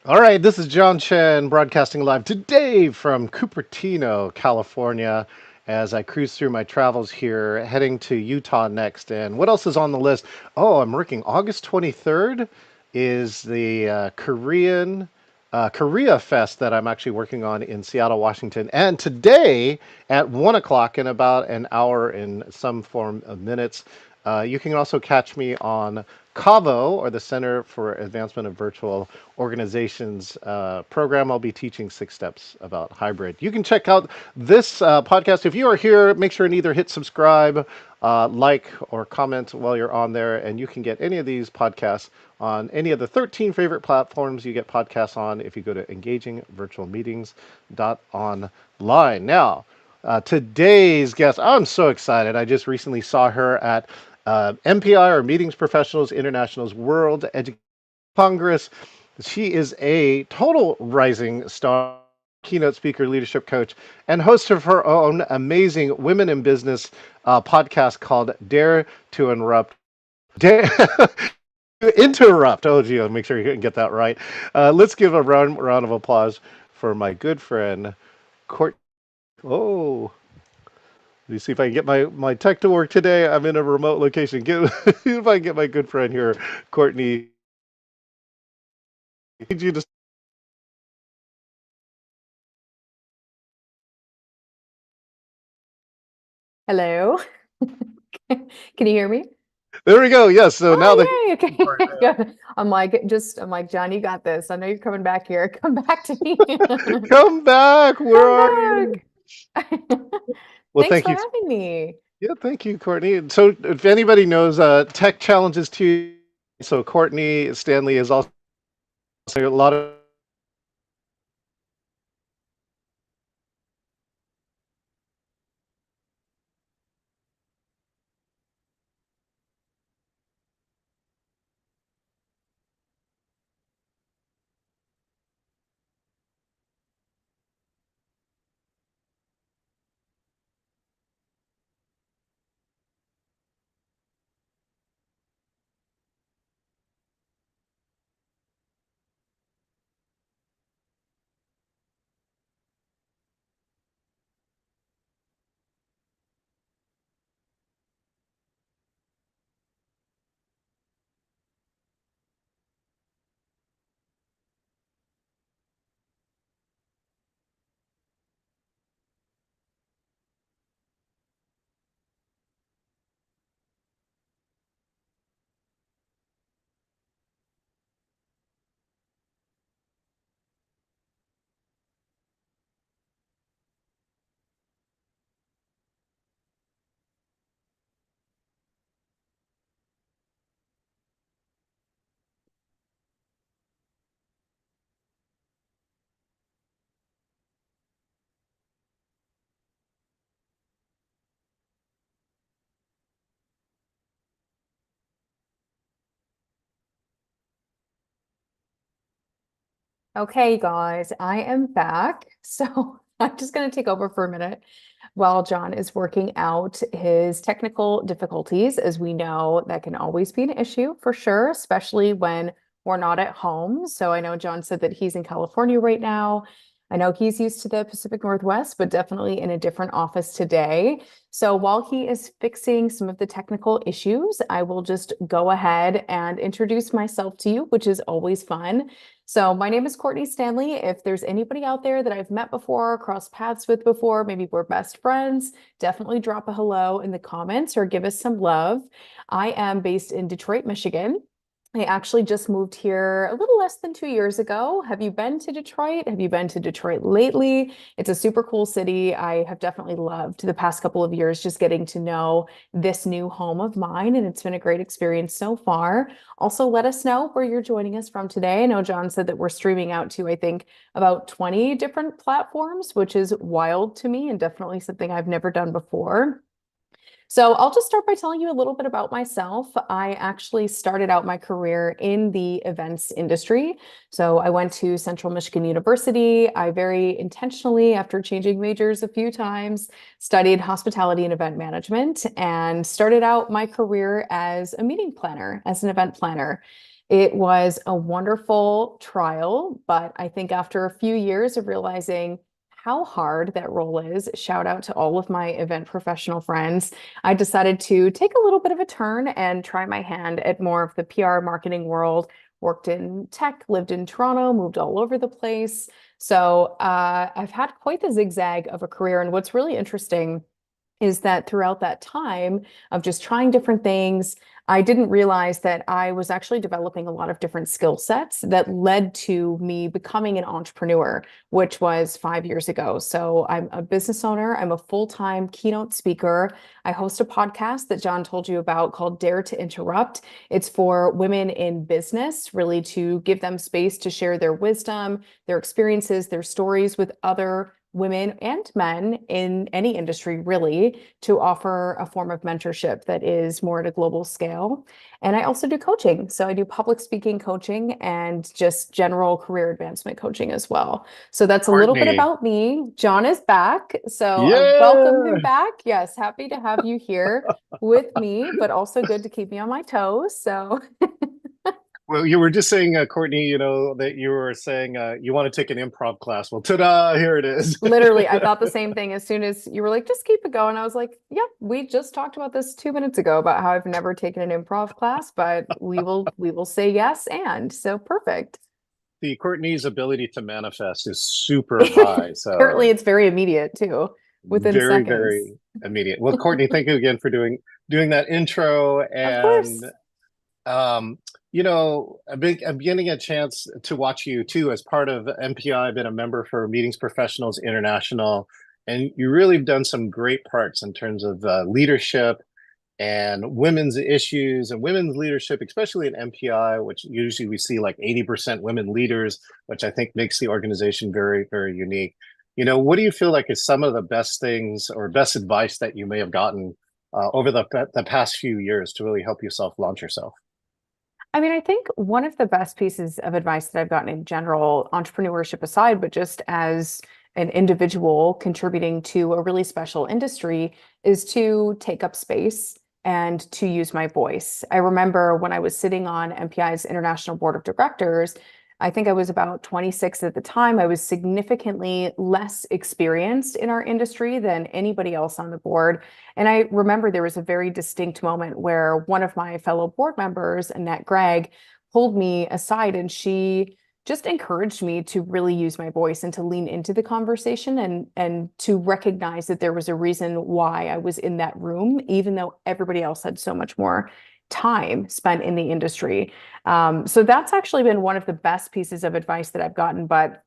All right, this is John Chen broadcasting live today from Cupertino, California, as I cruise through my travels here, heading to Utah next. And what else is on the list? Oh, I'm working August 23rd is the Korea Fest that I'm actually working on in Seattle, Washington. And today at 1 o'clock, in about an hour in some form of minutes, you can also catch me on CAVO, or the Center for Advancement of Virtual Organizations program. I'll be teaching 6 steps about hybrid. You can check out this podcast. If you are here, make sure and either hit subscribe, like, or comment while you're on there. And you can get any of these podcasts on any of the 13 favorite platforms you get podcasts on if you go to engagingvirtualmeetings.online. Now, today's guest, I'm so excited. I just recently saw her at MPI, or Meetings Professionals International's World Education Congress. She is a total rising star, keynote speaker, leadership coach, and host of her own amazing women in business podcast called Dare to Interrupt. Dare Interrupt. Oh, gee, I'll make sure you can get that right. Let's give a round of applause for my good friend, Court. Oh, let me see if I can get my tech to work today. I'm in a remote location. See if I can get my good friend here, Courtney. Need you to. Hello. Can you hear me? There we go. Yes. So now the Oh, yay. Okay. Good. I'm like, John, you got this. I know you're coming back here. Come back to me. come back. Where Come are you? back. Well, Thanks thank for you. having me. Yeah, thank you, Courtney. So, if anybody knows Tech Challenges too, so Courtney Stanley is also a lot of. Okay, guys, I am back. So I'm just going to take over for a minute while John is working out his technical difficulties. As we know, that can always be an issue for sure, especially when we're not at home. So I know John said that he's in California right now. I know he's used to the Pacific Northwest, but definitely in a different office today. So while he is fixing some of the technical issues, I will just go ahead and introduce myself to you, which is always fun. So my name is Courtney Stanley. If there's anybody out there that I've met before, crossed paths with before, maybe we're best friends, definitely drop a hello in the comments or give us some love. I am based in Detroit, Michigan. I actually just moved here a little less than 2 years ago. Have you been to Detroit? Have you been to Detroit lately? It's a super cool city. I have definitely loved the past couple of years just getting to know this new home of mine, and it's been a great experience so far. Also, let us know where you're joining us from today. I know John said that we're streaming out to, I think, about 20 different platforms, which is wild to me and definitely something I've never done before. So I'll just start by telling you a little bit about myself. I actually started out my career in the events industry. So I went to Central Michigan University. I very intentionally, after changing majors a few times, studied hospitality and event management and started out my career as a meeting planner, as an event planner. It was a wonderful trial, but I think after a few years of realizing how hard that role is, shout out to all of my event professional friends, I decided to take a little bit of a turn and try my hand at more of the PR marketing world. Worked in tech, lived in Toronto, moved all over the place. So I've had quite the zigzag of a career. And what's really interesting is that throughout that time of just trying different things, I didn't realize that I was actually developing a lot of different skill sets that led to me becoming an entrepreneur, which was 5 years ago. So I'm a business owner, I'm a full-time keynote speaker. I host a podcast that John told you about called Dare to Interrupt. It's for women in business, really to give them space to share their wisdom, their experiences, their stories with other women and men in any industry, really, to offer a form of mentorship that is more at a global scale. And I also do coaching. So I do public speaking coaching and just general career advancement coaching as well. So that's a little bit Courtney. about me. John is back. So I welcome him Yeah. back. Yes, happy to have you here with me, but also good to keep me on my toes. So Well, you were just saying, Courtney, that you were saying you want to take an improv class. Well, ta-da, here it is. literally, I thought the same thing as soon as you were like, just keep it going. I was like, yep, we just talked about this 2 minutes ago about how I've never taken an improv class, but we will say yes and so perfect. The Courtney's ability to manifest is super high. Apparently So it's very immediate too, within very, seconds. very immediate. Well, Courtney, thank you again for doing that intro. Of And course. um, I'm getting a chance to watch you too as part of MPI. I've been a member for Meetings Professionals International, and you really have done some great parts in terms of leadership and women's issues and women's leadership, especially in MPI, which usually we see like 80% women leaders, which I think makes the organization very, very unique. What do you feel like is some of the best things or best advice that you may have gotten over the past few years to really help yourself launch yourself? I mean, I think one of the best pieces of advice that I've gotten in general, entrepreneurship aside, but just as an individual contributing to a really special industry, is to take up space and to use my voice. I remember when I was sitting on MPI's International Board of Directors, I think I was about 26 at the time. I was significantly less experienced in our industry than anybody else on the board. And I remember there was a very distinct moment where one of my fellow board members, Annette Gregg, pulled me aside and she just encouraged me to really use my voice and to lean into the conversation and to recognize that there was a reason why I was in that room, even though everybody else had so much more time spent in the industry. So that's actually been one of the best pieces of advice that I've gotten. But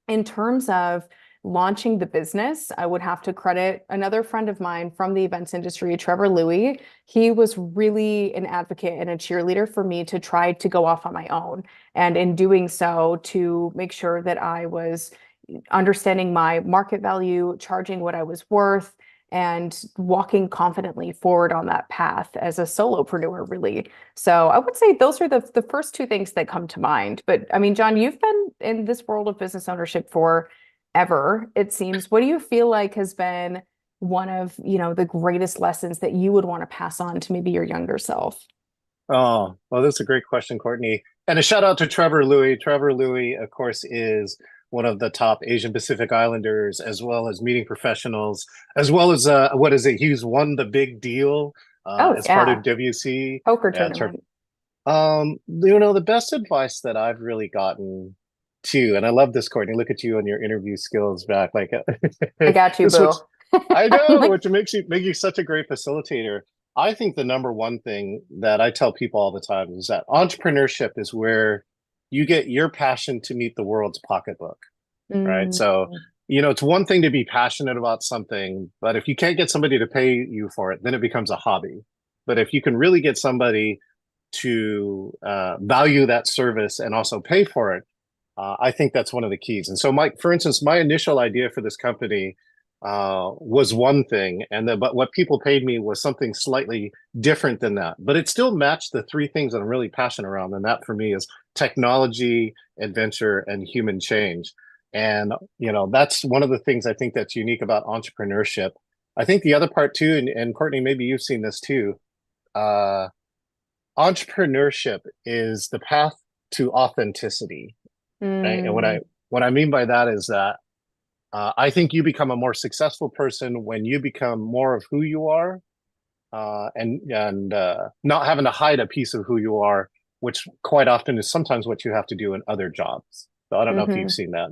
in terms of launching the business, I would have to credit another friend of mine from the events industry, Trevor Louie. He was really an advocate and a cheerleader for me to try to go off on my own. And in doing so, to make sure that I was understanding my market value, charging what I was worth, and walking confidently forward on that path as a solopreneur, really. So I would say those are the first two things that come to mind. But I mean, John, you've been in this world of business ownership for ever, it seems. What do you feel like has been one of, the greatest lessons that you would want to pass on to maybe your younger self? Oh, well, that's a great question, Courtney. And a shout out to Trevor Louie. Trevor Louie, of course, is one of the top Asian Pacific Islanders, as well as meeting professionals, as well as what is it? He's won the big deal Oh, as part yeah. of WC. Poker Yeah, tournament. the best advice that I've really gotten too, and I love this, Courtney. Look at you and your interview skills back. Like I got you, this, boo. which I I'm know, like, which makes you such a great facilitator. I think the number one thing that I tell people all the time is that entrepreneurship is where you get your passion to meet the world's pocketbook, right? mm, So, it's one thing to be passionate about something, but if you can't get somebody to pay you for it, then it becomes a hobby. But if you can really get somebody to value that service and also pay for it, I think that's one of the keys. And so, for instance, my initial idea for this company was one thing, but what people paid me was something slightly different than that. But it still matched the three things that I'm really passionate around, and that for me is technology, adventure, and human change. And that's one of the things I think that's unique about entrepreneurship. I think the other part too, and Courtney, maybe you've seen this too. Uh, Entrepreneurship is the path to authenticity, right? And Mm, what I mean by that is that I think you become a more successful person when you become more of who you are, and not having to hide a piece of who you are, which quite often is sometimes what you have to do in other jobs. So I don't know if you've hmm. seen that.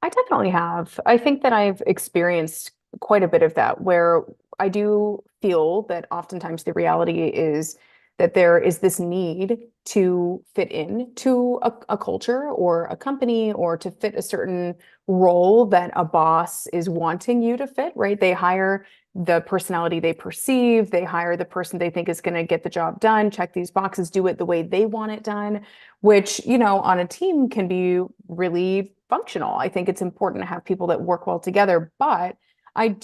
I definitely have. I think that I've experienced quite a bit of that where I do feel that oftentimes the reality is that there is this need to fit in to a culture or a company or to fit a certain role that a boss is wanting you to fit, right? They hire the personality they perceive, they hire the person they think is going to get the job done, check these boxes, do it the way they want it done, which, on a team can be really functional. I think it's important to have people that work well together, but I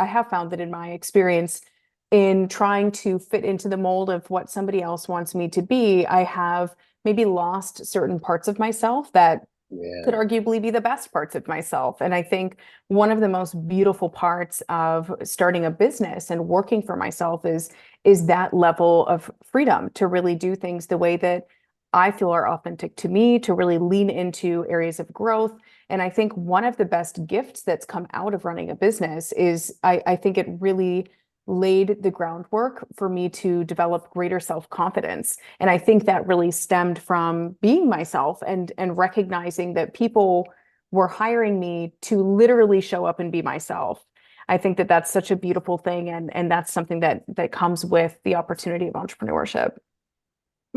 have found that in my experience in trying to fit into the mold of what somebody else wants me to be, I have maybe lost certain parts of myself that could Yeah. arguably be the best parts of myself. And I think one of the most beautiful parts of starting a business and working for myself is that level of freedom to really do things the way that I feel are authentic to me, to really lean into areas of growth. And I think one of the best gifts that's come out of running a business is I think it really laid the groundwork for me to develop greater self-confidence. And I think that really stemmed from being myself and recognizing that people were hiring me to literally show up and be myself. I think that that's such a beautiful thing, and that's something that comes with the opportunity of entrepreneurship.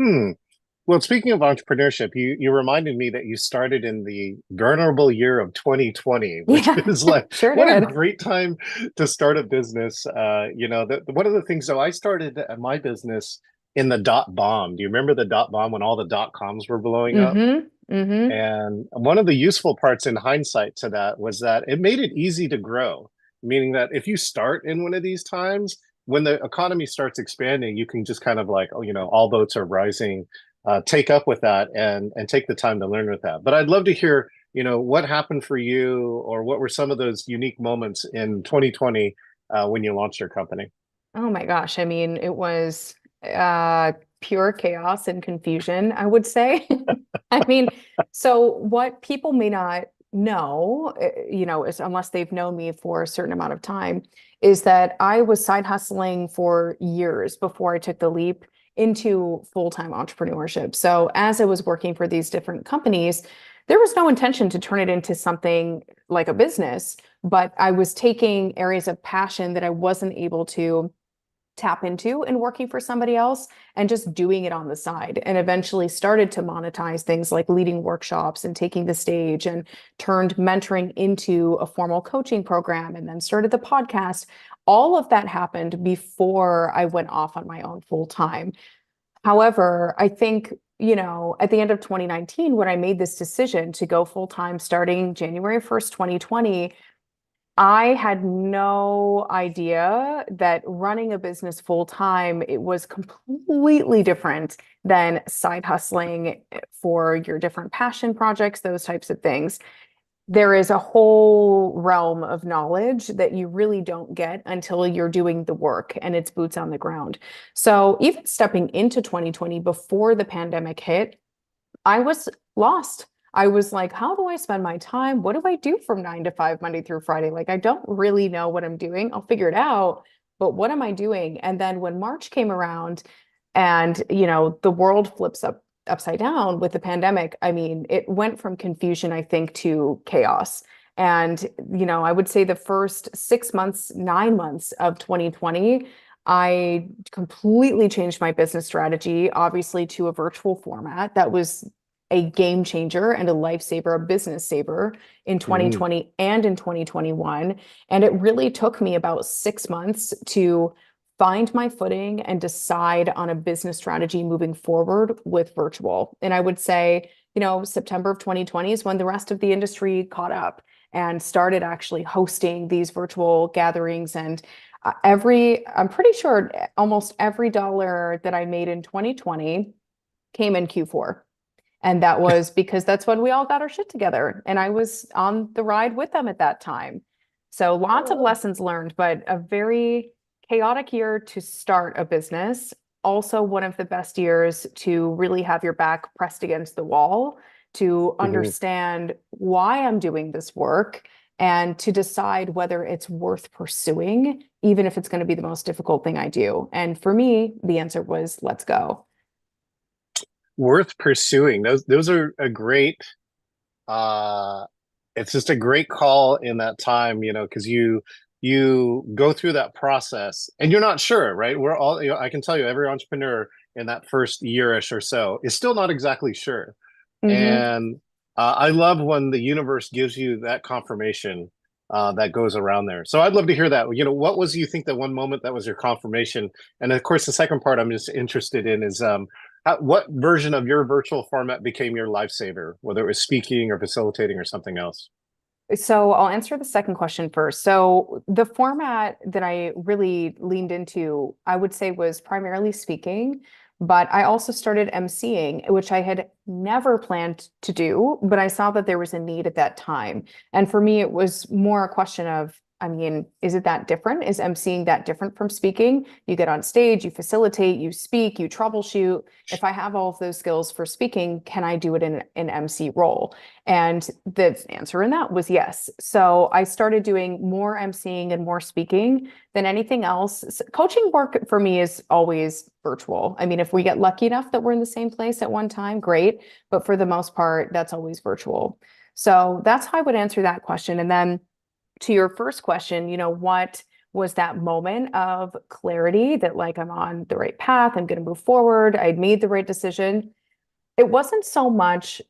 Hmm. Well, speaking of entrepreneurship, you reminded me that you started in the venerable year of 2020, which Yeah, is like sure what a did. great time to start a business. One of the things though, I started my business in the dot bomb. Do you remember the dot bomb when all the dot coms were blowing up? Mm-hmm. Mm-hmm. And one of the useful parts in hindsight to that was that it made it easy to grow, meaning that if you start in one of these times, when the economy starts expanding, you can just kind of like, oh, all boats are rising, take up with that and take the time to learn with that. But I'd love to hear, what happened for you or what were some of those unique moments in 2020 when you launched your company? Oh my gosh. I mean, it was uh pure chaos and confusion, I would say. I mean, so what people may not know, is unless they've known me for a certain amount of time, is that I was side hustling for years before I took the leap into full-time entrepreneurship. So as I was working for these different companies, there was no intention to turn it into something like a business, but I was taking areas of passion that I wasn't able to tap into and working for somebody else and just doing it on the side, and eventually started to monetize things like leading workshops and taking the stage, and turned mentoring into a formal coaching program, and then started the podcast. All of that happened before I went off on my own full time. However, I think, at the end of 2019, when I made this decision to go full time starting January 1st, 2020, I had no idea that running a business full time, it was completely different than side hustling for your different passion projects, those types of things. There is a whole realm of knowledge that you really don't get until you're doing the work and it's boots on the ground. So even stepping into 2020 before the pandemic hit, I was lost. I was like, how do I spend my time? What do I do from 9 to 5, Monday through Friday? Like, I don't really know what I'm doing. I'll figure it out, but what am I doing? And then when March came around and, the world flips upside down with the pandemic, I mean, it went from confusion, I think, to chaos. And, I would say the first 6 months, 9 months of 2020, I completely changed my business strategy, obviously, to a virtual format. That was a game changer and a lifesaver, a business saver in Mm. 2020 and in 2021. And it really took me about 6 months to find my footing and decide on a business strategy moving forward with virtual. And I would say, September of 2020 is when the rest of the industry caught up and started actually hosting these virtual gatherings. And I'm pretty sure almost every dollar that I made in 2020 came in Q4. And that was because that's when we all got our shit together. And I was on the ride with them at that time. So lots of lessons learned, but a very chaotic year to start a business. also one of the best years to really have your back pressed against the wall, to Mhm. understand why I'm doing this work and to decide whether it's worth pursuing, even if it's going to be the most difficult thing I do. And for me, the answer was let's go. Worth pursuing. Those are a great uh it's just a great call in that time, because you go through that process and you're not sure, right? We're all, I can tell you every entrepreneur in that first yearish or so is still not exactly sure. Hmm. And I love when the universe gives you that confirmation that goes around there. So I'd love to hear that. What was you think that one moment that was your confirmation? And of course, the second part I'm just interested in is what version of your virtual format became your lifesaver, whether it was speaking or facilitating or something else? So I'll answer the second question first. So the format that I really leaned into, I would say, was primarily speaking, but I also started emceeing, which I had never planned to do, but I saw that there was a need at that time. And for me, it was more a question of, I mean, is it that different? Is emceeing that different from speaking? You get on stage, you facilitate, you speak, you troubleshoot. If I have all of those skills for speaking, can I do it in an MC role? And the answer in that was yes. So I started doing more emceeing and more speaking than anything else. Coaching work for me is always virtual. I mean, if we get lucky enough that we're in the same place at one time, great. But for the most part, that's always virtual. So that's how I would answer that question. And then to your first question, what was that moment of clarity that like I'm on the right path, I'm going to move forward, I'd made the right decision? It wasn't so much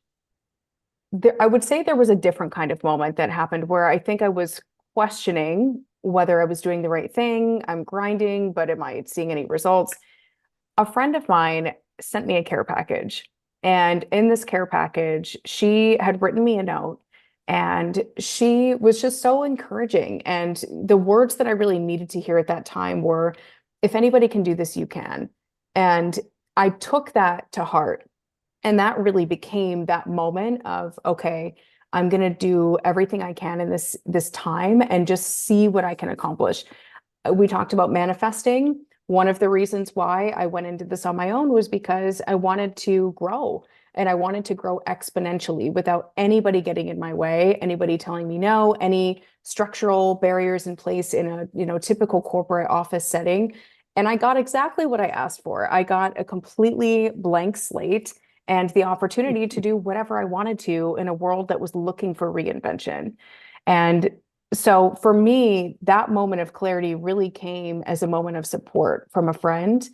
I would say there was a different kind of moment that happened where I think I was questioning whether I was doing the right thing. I'm grinding, but am I seeing any results? A friend of mine sent me a care package. And in this care package, she had written me a note and she was just so encouraging. And the words that I really needed to hear at that time were, if anybody can do this, you can. And I took that to heart. And that really became that moment of, okay, I'm going to do everything I can in this time and just see what I can accomplish. We talked about manifesting. One of the reasons why I went into this on my own was because I wanted to grow and I wanted to grow exponentially without anybody getting in my way, anybody telling me no, any structural barriers in place in a, typical corporate office setting. And I got exactly what I asked for. I got a completely blank slate and the opportunity to do whatever I wanted to in a world that was looking for reinvention. And so for me, that moment of clarity really came as a moment of support from a friend.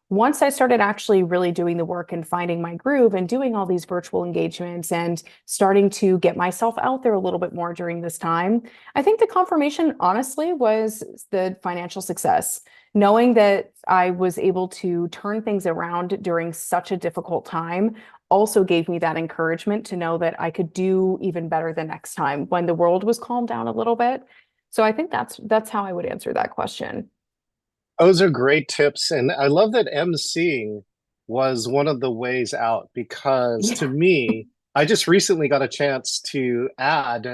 Once I started actually really doing the work and finding my groove and doing all these virtual engagements and starting to get myself out there a little bit more during this time, I think the confirmation, honestly, was the financial success. Knowing that I was able to turn things around during such a difficult time also gave me that encouragement to know that I could do even better the next time when the world was calmed down a little bit. So I think that's how I would answer that question. Those are great tips. And I love that emceeing was one of the ways out because to Yeah, me, I just recently got a chance to add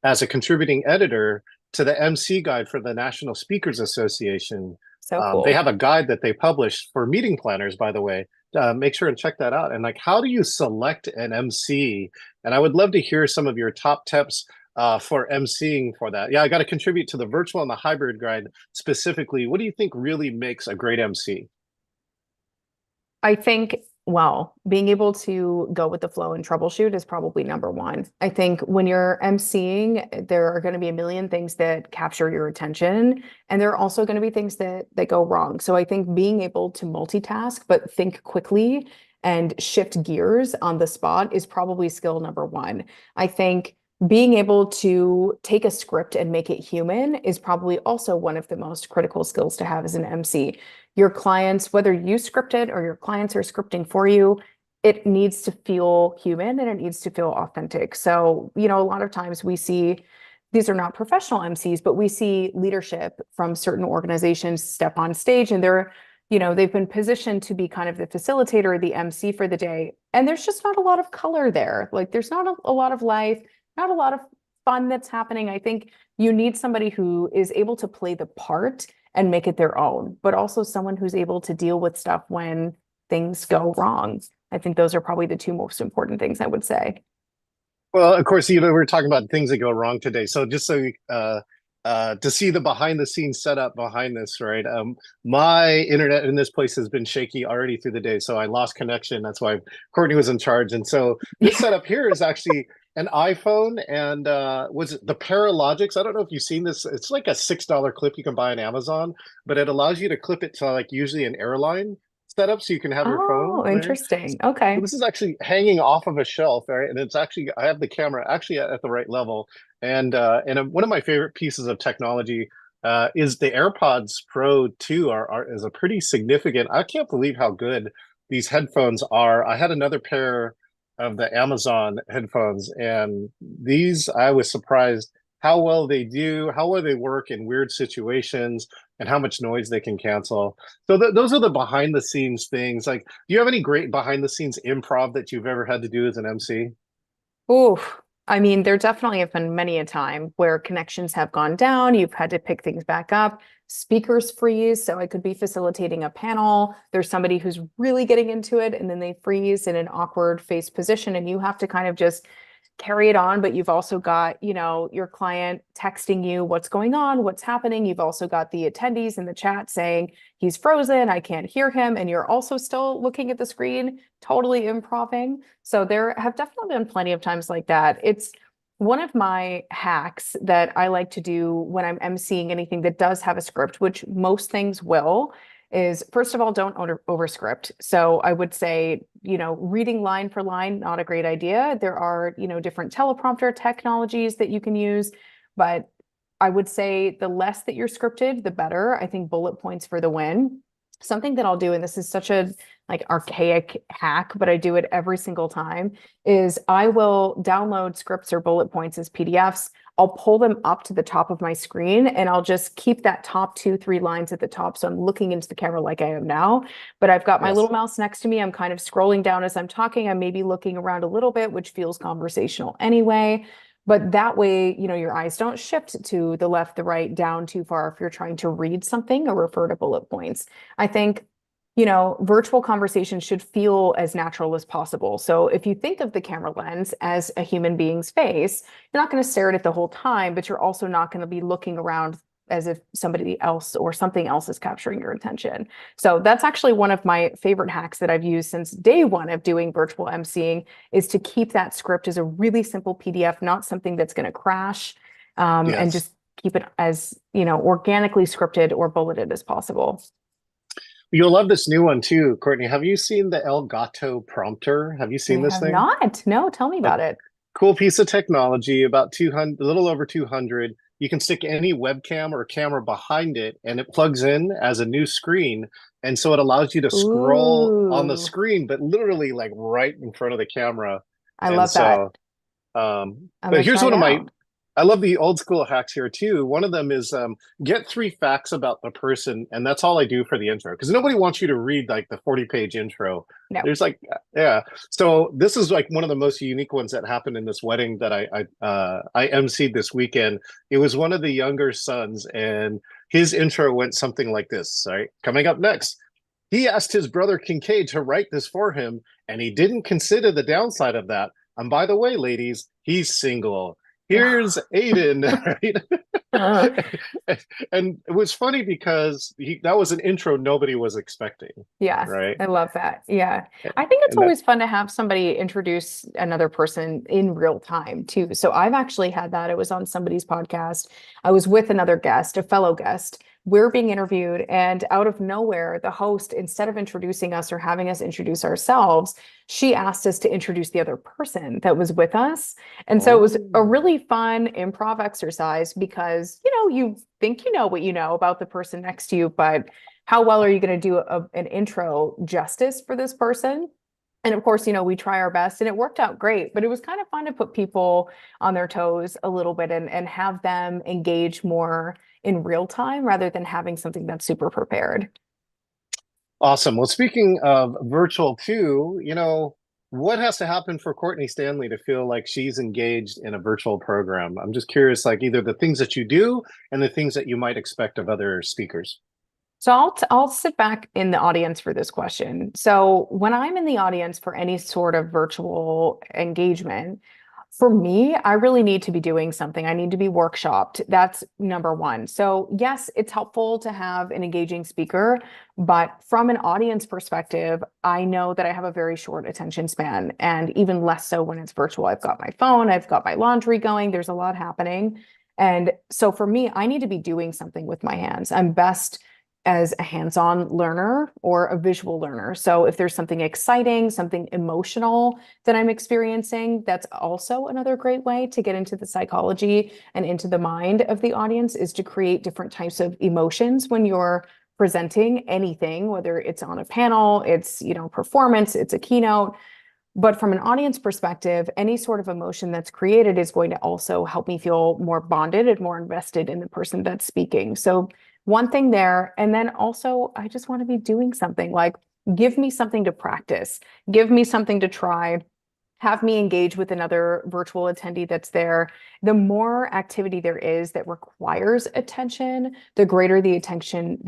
as a contributing editor to the MC guide for the National Speakers Association. so They cool. have a guide that they publish for meeting planners, by the way. Make sure and check that out. And like, how do you select an MC? And I would love to hear some of your top tips for emceeing for that. Yeah, I got to contribute to the virtual and the hybrid guide specifically. What do you think really makes a great MC? I think, well, being able to go with the flow and troubleshoot is probably number one. I think when you're emceeing, there are going to be a million things that capture your attention, and there are also going to be things that go wrong. So I think being able to multitask but think quickly and shift gears on the spot is probably skill number one. I think being able to take a script and make it human is probably also one of the most critical skills to have as an MC. Your clients, whether you script it or your clients are scripting for you, it needs to feel human and it needs to feel authentic. So, a lot of times we see these are not professional MCs, but we see leadership from certain organizations step on stage and they've been positioned to be kind of the facilitator or the MC for the day. And there's just not a lot of color there. Like there's not a lot of life, not a lot of fun that's happening. I think you need somebody who is able to play the part and make it their own, but also someone who's able to deal with stuff when things go wrong. I think those are probably the two most important things I would say. Well, of course, we're talking about things that go wrong today. So just so to see the behind the scenes setup behind this, right? My internet in this place has been shaky already through the day, so I lost connection. That's why Courtney was in charge. And so this setup here is actually an iPhone and was it the Paralogics? I don't know if you've seen this. It's like a $6 clip you can buy on Amazon, but it allows you to clip it to like usually an airline setup so you can have your phone Oh, there. interesting. So Okay. this is actually hanging off of a shelf, right? And it's actually I have the camera actually at the right level. And one of my favorite pieces of technology is the AirPods Pro 2 is a pretty significant. I can't believe how good these headphones are. I had another pair of the Amazon headphones, and these I was surprised how well they do, how well they work in weird situations, and how much noise they can cancel. So those are the behind the scenes things. Like, do you have any great behind the scenes improv that you've ever had to do as an MC? Oof. I mean, there definitely have been many a time where connections have gone down. You've had to pick things back up. Speakers freeze. So I could be facilitating a panel. There's somebody who's really getting into it, and then they freeze in an awkward face position, and you have to kind of just carry it on. But you've also got, your client texting you what's going on, what's happening. You've also got the attendees in the chat saying he's frozen, I can't hear him. And you're also still looking at the screen, totally improving. So there have definitely been plenty of times like that. It's one of my hacks that I like to do when I'm emceeing anything that does have a script, which most things will, is first of all, don't over script. So I would say, reading line for line, not a great idea. There are, different teleprompter technologies that you can use, but I would say the less that you're scripted, the better. I think bullet points for the win. Something that I'll do, and this is such a like archaic hack, but I do it every single time, is I will download scripts or bullet points as PDFs. I'll pull them up to the top of my screen and I'll just keep that top 2, 3 lines at the top. So I'm looking into the camera like I am now, but I've got my little Yes. mouse next to me. I'm kind of scrolling down as I'm talking. I'm maybe looking around a little bit, which feels conversational anyway. But that way, your eyes don't shift to the left, the right, down too far if you're trying to read something or refer to bullet points. I think, virtual conversations should feel as natural as possible. So if you think of the camera lens as a human being's face, you're not going to stare at it the whole time, but you're also not going to be looking around as if somebody else or something else is capturing your attention. So that's actually one of my favorite hacks that I've used since day one of doing virtual emceeing, is to keep that script as a really simple PDF, not something that's going to crash, and Yes. just keep it as, organically scripted or bulleted as possible. You'll love this new one too, Courtney. Have you seen the Elgato prompter? Have you I seen this have thing? not. No, tell me A about it. cool piece of technology, about 200, a little over 200. You can stick any webcam or camera behind it and it plugs in as a new screen. And so it allows you to scroll on the Ooh, screen, but literally like right in front of the camera. I And love that. so I'm but gonna here's try it one of out. I love the old school hacks here too. One of them is get 3 facts about the person, and that's all I do for the intro because nobody wants you to read like the 40-page intro. No. There's like, yeah. So this is like one of the most unique ones that happened in this wedding that I emceed this weekend. It was one of the younger sons, and his intro went something like this. Right, coming up next. He asked his brother Kincaid to write this for him, and he didn't consider the downside of that. And by the way, ladies, he's single. Here's Aiden, Uh, right? And it was funny because that was an intro nobody was expecting, yeah, right? I love that. Yeah. I think it's And that, always fun to have somebody introduce another person in real time too. So I've actually had that. It was on somebody's podcast. I was with another guest, a fellow guest. We're being interviewed, and out of nowhere, the host, instead of introducing us or having us introduce ourselves, she asked us to introduce the other person that was with us. And so it was a oh, really fun improv exercise because, you think you know what you know about the person next to you, but how well are you going to do an intro justice for this person? And of course, we try our best and it worked out great, but it was kind of fun to put people on their toes a little bit and have them engage more in real time rather than having something that's super prepared. awesome. Well, speaking of virtual too, what has to happen for Courtney Stanley to feel like she's engaged in a virtual program? I'm just curious, like either the things that you do and the things that you might expect of other speakers. So I'll sit back in the audience for this question. So when I'm in the audience for any sort of virtual engagement, for me, I really need to be doing something. I need to be workshopped. That's number one. So yes, it's helpful to have an engaging speaker, but from an audience perspective, I know that I have a very short attention span, and even less so when it's virtual. I've got my phone, I've got my laundry going, there's a lot happening. And so for me, I need to be doing something with my hands. I'm best as a hands-on learner or a visual learner. So if there's something exciting, something emotional that I'm experiencing, that's also another great way to get into the psychology and into the mind of the audience, is to create different types of emotions when you're presenting anything, whether it's on a panel, it's, performance, it's a keynote. But from an audience perspective, any sort of emotion that's created is going to also help me feel more bonded and more invested in the person that's speaking. So one thing there. And then also, I just want to be doing something, like give me something to practice, give me something to try, have me engage with another virtual attendee that's there. The more activity there is that requires attention, the greater the attention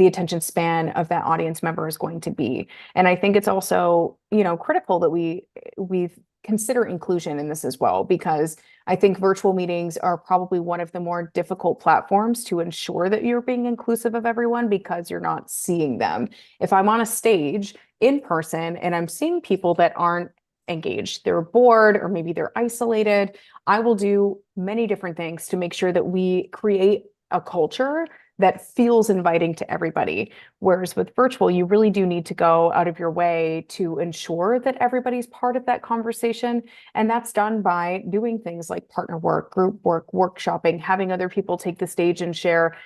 span of that audience member is going to be. And I think it's also, critical that we consider inclusion in this as well, because I think virtual meetings are probably one of the more difficult platforms to ensure that you're being inclusive of everyone, because you're not seeing them. If I'm on a stage in person and I'm seeing people that aren't engaged, they're bored, or maybe they're isolated, I will do many different things to make sure that we create a culture that feels inviting to everybody. Whereas with virtual, you really do need to go out of your way to ensure that everybody's part of that conversation. And that's done by doing things like partner work, group work, workshopping, having other people take the stage and share.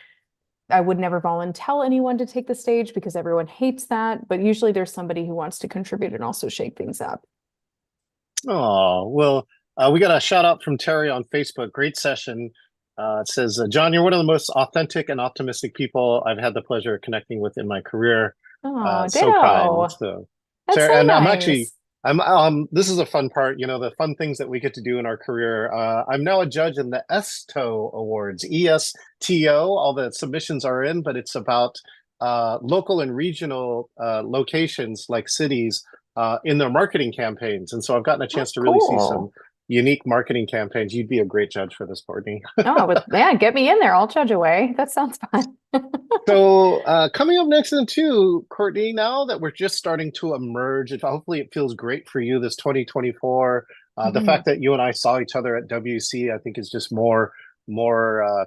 I would never volunteer anyone to take the stage because everyone hates that, but usually there's somebody who wants to contribute and also shake things up. Oh, well, we got a shout out from Terry on Facebook. Great session. It says, John, you're one of the most authentic and optimistic people I've had the pleasure of connecting with in my career. Oh, So kind. ditto. So, That's Terry, so and I'm actually, nice. this is a fun part, the fun things that we get to do in our career. I'm now a judge in the ESTO Awards, ESTO. All the submissions are in, but it's about local and regional locations like cities in their marketing campaigns. And so I've gotten a Oh, chance to really see some cool. unique marketing campaigns. You'd be a great judge for this, Courtney. Oh, but yeah, get me in there. I'll judge away. That sounds fun. So coming up next then too, Courtney, now that we're just starting to emerge, and hopefully it feels great for you this 2024. The Mhm. fact that you and I saw each other at WC, I think is just more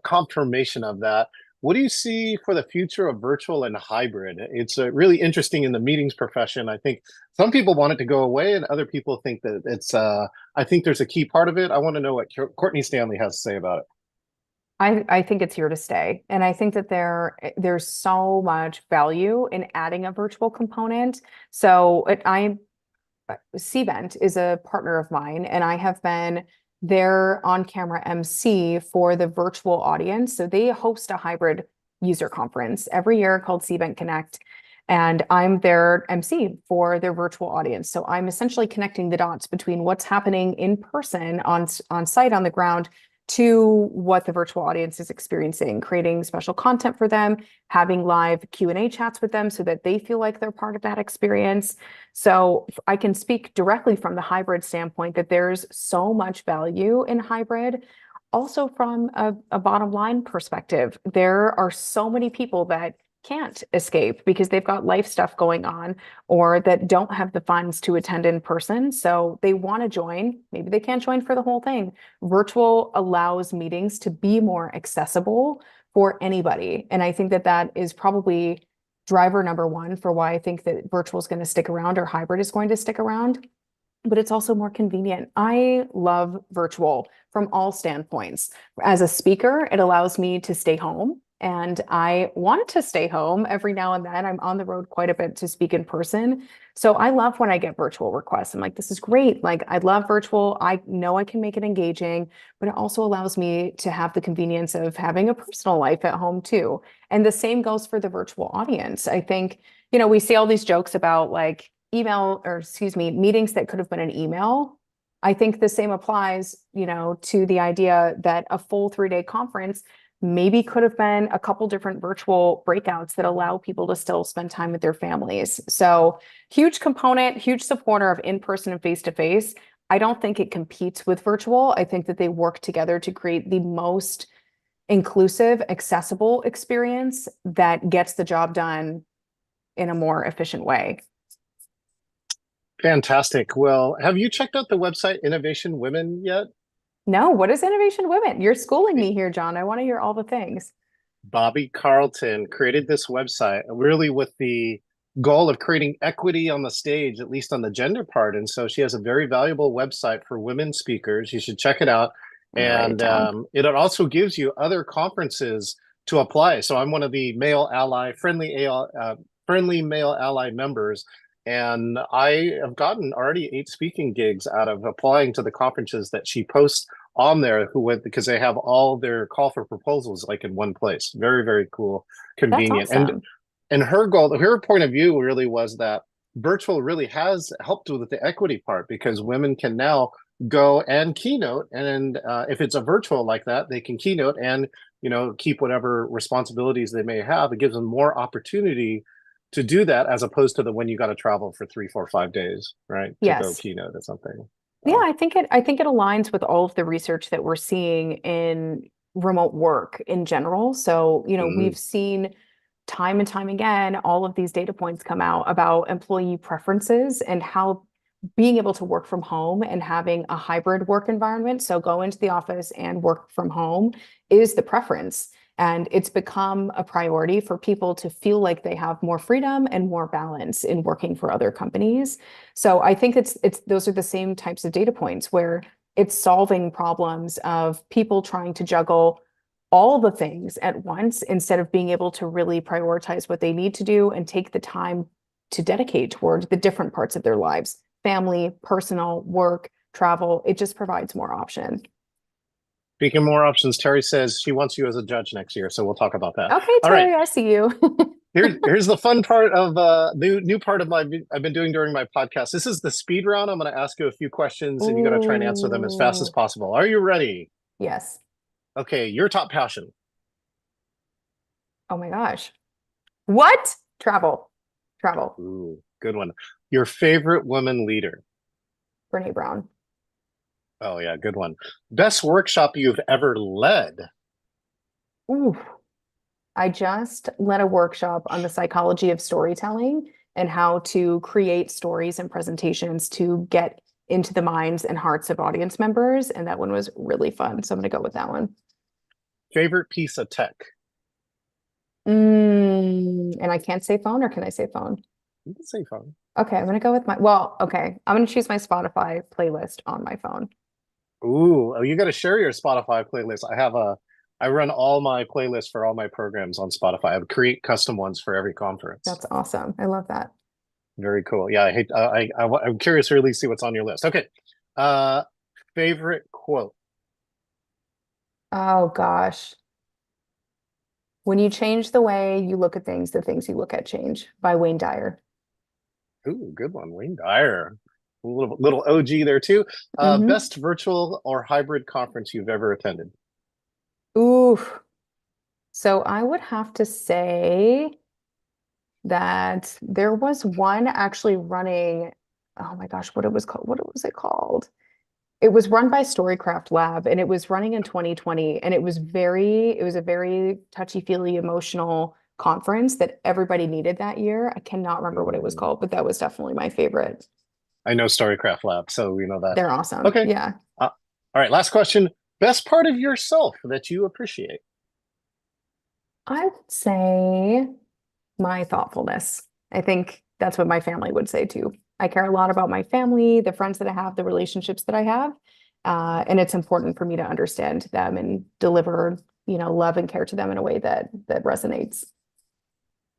confirmation of that. What do you see for the future of virtual and hybrid? It's really interesting in the meetings profession. I think some people want it to go away, and other people think that it's. I think there's a key part of it. I want to know what Courtney Stanley has to say about it. I think it's here to stay. And I think that there's so much value in adding a virtual component. So Cvent is a partner of mine, and I have been their on-camera MC for the virtual audience. So they host a hybrid user conference every year called Cvent Connect, and I'm their MC for their virtual audience. So I'm essentially connecting the dots between what's happening in person on site on the ground to what the virtual audience is experiencing, creating special content for them, having live Q&A chats with them so that they feel like they're part of that experience. So I can speak directly from the hybrid standpoint that there's so much value in hybrid. Also, from a bottom line perspective, there are so many people that can't escape because they've got life stuff going on, or that don't have the funds to attend in person. So they want to join. Maybe they can't join for the whole thing. Virtual allows meetings to be more accessible for anybody. And I think that that is probably driver number one for why I think that virtual is going to stick around, or hybrid is going to stick around. But it's also more convenient. I love virtual from all standpoints. As a speaker, it allows me to stay home, and I want to stay home every now and then. I'm on the road quite a bit to speak in person. So I love when I get virtual requests. I'm like, this is great. Like, I love virtual. I know I can make it engaging, but it also allows me to have the convenience of having a personal life at home too. And the same goes for the virtual audience. I think, we see all these jokes about like, email or excuse me, meetings that could have been an email. I think the same applies, to the idea that a full 3-day conference maybe could have been a couple different virtual breakouts that allow people to still spend time with their families. So huge component, huge supporter of in-person and face-to-face. I don't think it competes with virtual. I think that they work together to create the most inclusive, accessible experience that gets the job done in a more efficient way. Fantastic. Well, have you checked out the website Innovation Women yet? No, what is Innovation Women? You're schooling me here, John. I want to hear all the things. Bobby Carlton created this website really with the goal of creating equity on the stage, at least on the gender part. And so she has a very valuable website for women speakers. You should check it out. I'm gonna write it And down. it also gives you other conferences to apply. So I'm one of the friendly male ally members. And I have gotten already 8 speaking gigs out of applying to the conferences that she posts on there who went because they have all their call for proposals like in one place. Very, very cool, That's convenient. awesome. And her goal, her point of view really was that virtual really has helped with the equity part because women can now go and keynote. And if it's a virtual like that, they can keynote and keep whatever responsibilities they may have. It gives them more opportunity to do that as opposed to the when you got to travel for 3, 4, 5 days, right, to go Yes. keynote or something. Yeah, I think it aligns with all of the research that we're seeing in remote work in general. So, Mm. we've seen time and time again all of these data points come out about employee preferences and how being able to work from home and having a hybrid work environment, so go into the office and work from home, is the preference. And it's become a priority for people to feel like they have more freedom and more balance in working for other companies. So I think it's those are the same types of data points where it's solving problems of people trying to juggle all the things at once instead of being able to really prioritize what they need to do and take the time to dedicate toward the different parts of their lives, family, personal, work, travel. It just provides more option. Speaking of more options, Terry says she wants you as a judge next year, so we'll talk about that. Okay, All right, Terry, I see you. here's the fun part of new part of my I've been doing during my podcast. This is the speed round. I'm going to ask you a few questions, and you got to try and answer them as fast as Ooh, possible. Are you ready? yes. Okay, your top passion. Oh my gosh. What? Travel. Travel. Ooh, good one. Your favorite woman leader. Brene Brown. Oh yeah, good one. Best workshop you've ever led. Ooh. I just led a workshop on the psychology of storytelling and how to create stories and presentations to get into the minds and hearts of audience members. And that one was really fun. So I'm going to go with that one. Favorite piece of tech. And I can't say phone, or can I say phone? You can say phone. Okay, I'm going to go with okay. I'm going to choose my Spotify playlist on my phone. Ooh, oh, you got to share your Spotify playlist. I run all my playlists for all my programs on Spotify. I create custom ones for every conference. That's awesome. I love that. Very cool. Yeah, I hate. I'm curious to really see what's on your list. Okay. Uh, favorite quote. Oh gosh. When you change the way you look at things, the things you look at change, by Wayne Dyer. Ooh, good one. Wayne Dyer. A little OG there too. Hmm. Best virtual or hybrid conference you've ever attended. Ooh. So I would have to say that there was one actually running, oh my gosh, what it was called, what was it called? It was run by Storycraft Lab and it was running in 2020 and it was a very touchy-feely emotional conference that everybody needed that year. I cannot remember what it was Mm, called, but that was definitely my favorite. I know Storycraft Lab, so we know that. They're awesome. Okay. Yeah. All right. Last question. Best part of yourself that you appreciate. I would say my thoughtfulness. I think that's what my family would say too. I care a lot about my family, the friends that I have, the relationships that I have. And it's important for me to understand them and deliver, love and care to them in a way that resonates.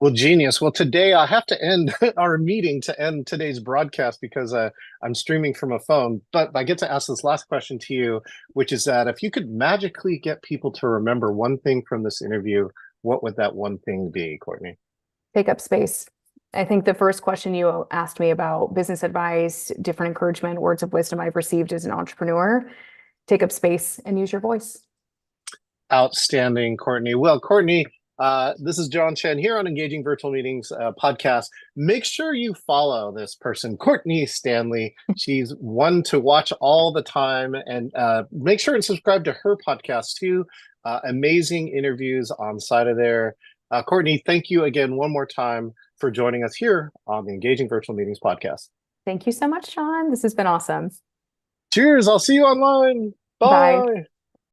Well, genius. Well, today I have to end our meeting to end today's broadcast because I'm streaming from a phone. But I get to ask this last question to you, which is that if you could magically get people to remember one thing from this interview, what would that one thing be, Courtney? Take up space. I think the first question you asked me about business advice, different encouragement, words of wisdom I've received as an entrepreneur, take up space and use your voice. Outstanding, Courtney. Well, Courtney, this is John Chen here on Engaging Virtual Meetings podcast. Make sure you follow this person, Courtney Stanley. She's one to watch all the time, and make sure and subscribe to her podcast too. Amazing interviews on side of there. Courtney, thank you again one more time for joining us here on the Engaging Virtual Meetings podcast. Thank you so much, Sean. This has been awesome. Cheers. I'll see you online. Bye. Bye.